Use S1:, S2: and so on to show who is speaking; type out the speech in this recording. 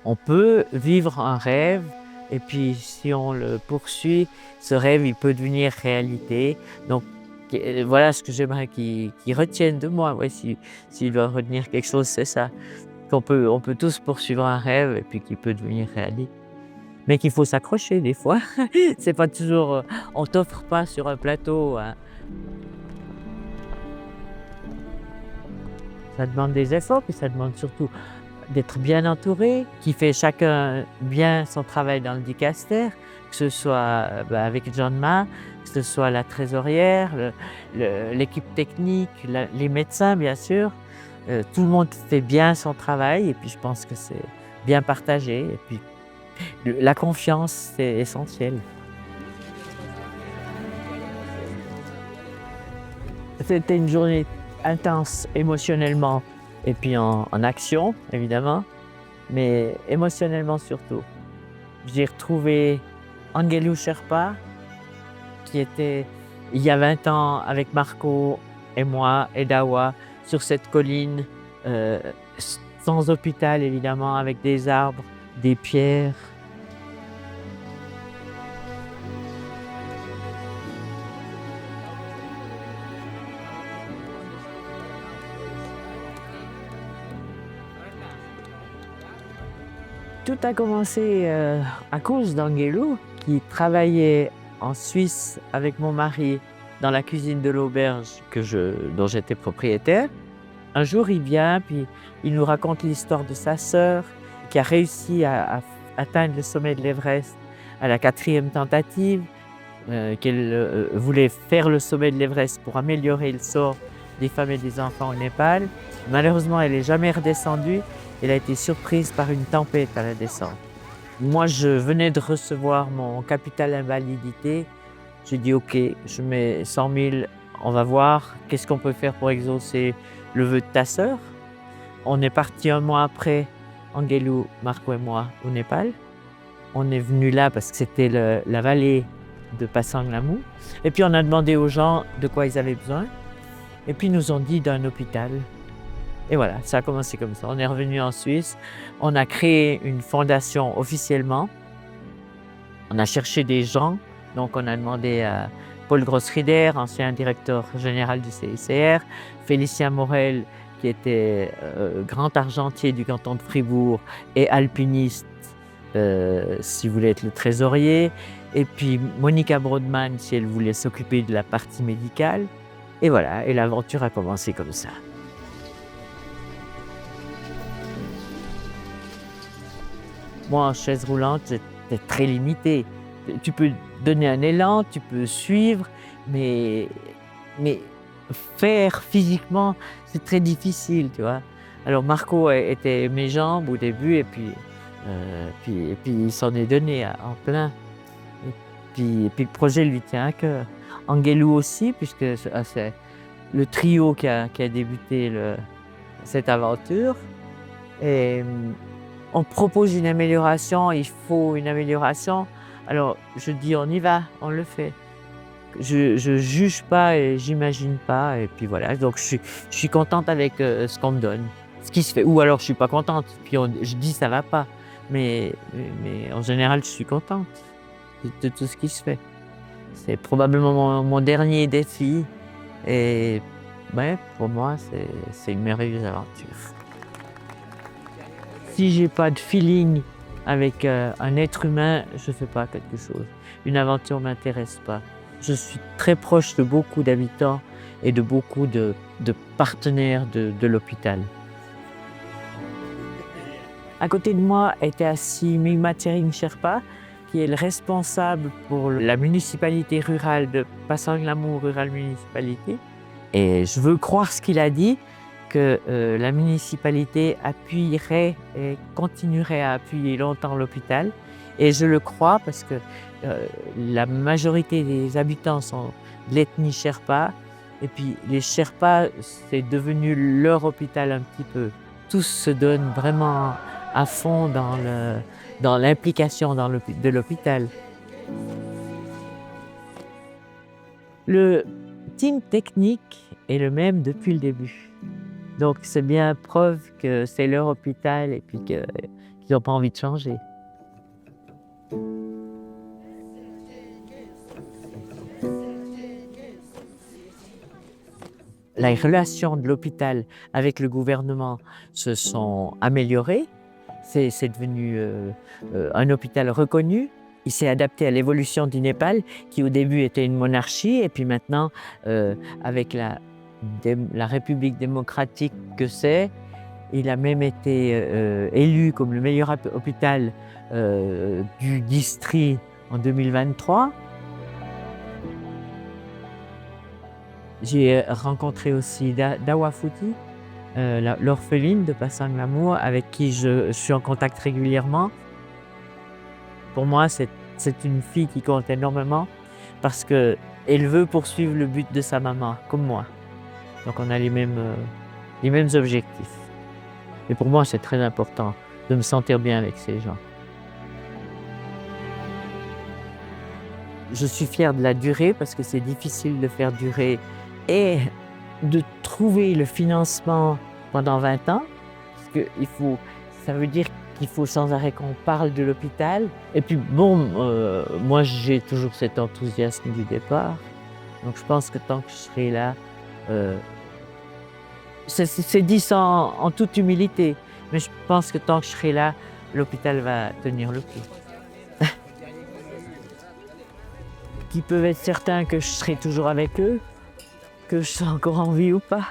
S1: On peut vivre un rêve et puis si on le poursuit, ce rêve, il peut devenir réalité. Donc voilà ce que j'aimerais qu'ils retiennent de moi. Ouais, s'ils doivent retenir quelque chose, c'est ça. On peut tous poursuivre un rêve et puis qu'il peut devenir réalité. Mais qu'il faut s'accrocher des fois. C'est pas toujours, on t'offre pas sur un plateau, hein. Ça demande des efforts, puis ça demande surtout d'être bien entouré, qui fait chacun bien son travail dans le dicaster, que ce soit avec John Ma, que ce soit la trésorière, l'équipe technique, les médecins bien sûr. Tout le monde fait bien son travail et puis je pense que c'est bien partagé. Et puis la confiance, c'est essentiel. C'était une journée intense émotionnellement et puis en action évidemment, mais émotionnellement surtout. J'ai retrouvé Angelou Sherpa qui était il y a 20 ans avec Marco et moi et Dawa sur cette colline, euh, sans hôpital évidemment, avec des arbres, des pierres. Tout a commencé à cause d'Angelou, qui travaillait en Suisse avec mon mari dans la cuisine de l'auberge dont j'étais propriétaire. Un jour, il vient, puis il nous raconte l'histoire de sa sœur qui a réussi à atteindre le sommet de l'Everest à la 4e tentative, qu'elle voulait faire le sommet de l'Everest pour améliorer le sort des femmes et des enfants au Népal. Malheureusement, elle n'est jamais redescendue. Elle a été surprise par une tempête à la descente. Moi, je venais de recevoir mon capital invalidité. J'ai dit, OK, je mets 100 000, on va voir qu'est-ce qu'on peut faire pour exaucer le vœu de ta sœur. On est parti un mois après, Angelou, Marco et moi, au Népal. On est venu là parce que c'était la vallée de Pasang Lamou. Et puis on a demandé aux gens de quoi ils avaient besoin. Et puis ils nous ont dit d'un hôpital. Et voilà, ça a commencé comme ça. On est revenu en Suisse. On a créé une fondation officiellement. On a cherché des gens. Donc on a demandé à Paul Grossrieder, ancien directeur général du CICR, Félicien Morel, qui était grand argentier du canton de Fribourg et alpiniste, s'il voulait être le trésorier. Et puis Monica Brodmann, si elle voulait s'occuper de la partie médicale. Et voilà, et l'aventure a commencé comme ça. Moi, en chaise roulante, j'étais très limité. Tu peux donner un élan, tu peux suivre, mais faire physiquement, c'est très difficile, tu vois. Alors Marco était mes jambes au début, et puis il s'en est donné en plein. Et puis le projet lui tient à cœur. Angelou aussi, puisque c'est le trio qui a débuté cette aventure. Et on propose une amélioration, il faut une amélioration. Alors je dis on y va, on le fait. Je juge pas et j'imagine pas, et puis voilà. Donc je suis contente avec ce qu'on me donne, ce qui se fait. Ou alors je suis pas contente, puis je dis ça va pas. Mais en général je suis contente de tout ce qui se fait. C'est probablement mon dernier défi, et ouais, pour moi c'est une merveilleuse aventure. Si j'ai pas de feeling avec un être humain, je fais pas quelque chose. Une aventure m'intéresse pas. Je suis très proche de beaucoup d'habitants et de beaucoup de partenaires de l'hôpital. À côté de moi était assis Migma Tsering Sherpa, qui est le responsable pour la municipalité rurale de Pasang Lamou Rural Municipalité. Et je veux croire ce qu'il a dit, que la municipalité appuierait et continuerait à appuyer longtemps l'hôpital. Et je le crois parce que la majorité des habitants sont de l'ethnie Sherpa. Et puis les Sherpas, c'est devenu leur hôpital un petit peu. Tous se donnent vraiment à fond dans l'implication de l'hôpital. Le team technique est le même depuis le début. Donc c'est bien preuve que c'est leur hôpital et puis qu'ils n'ont pas envie de changer. Les relations de l'hôpital avec le gouvernement se sont améliorées. C'est devenu un hôpital reconnu. Il s'est adapté à l'évolution du Népal, qui au début était une monarchie, et puis maintenant, avec la République démocratique que c'est, il a même été élu comme le meilleur hôpital du district en 2023. J'ai rencontré aussi Dawa Fouti, l'orpheline de Pasang Lamour, avec qui je suis en contact régulièrement. Pour moi, c'est une fille qui compte énormément parce qu'elle veut poursuivre le but de sa maman, comme moi. Donc on a les mêmes objectifs. Et pour moi, c'est très important de me sentir bien avec ces gens. Je suis fier de la durée parce que c'est difficile de faire durer et de trouver le financement pendant 20 ans. Parce que ça veut dire qu'il faut sans arrêt qu'on parle de l'hôpital. Et puis bon, moi j'ai toujours cet enthousiasme du départ. Donc je pense que tant que je serai là, c'est dit en toute humilité, mais je pense que tant que je serai là, l'hôpital va tenir le coup. Qu'ils peuvent être certains que je serai toujours avec eux, que je serai encore en vie ou pas.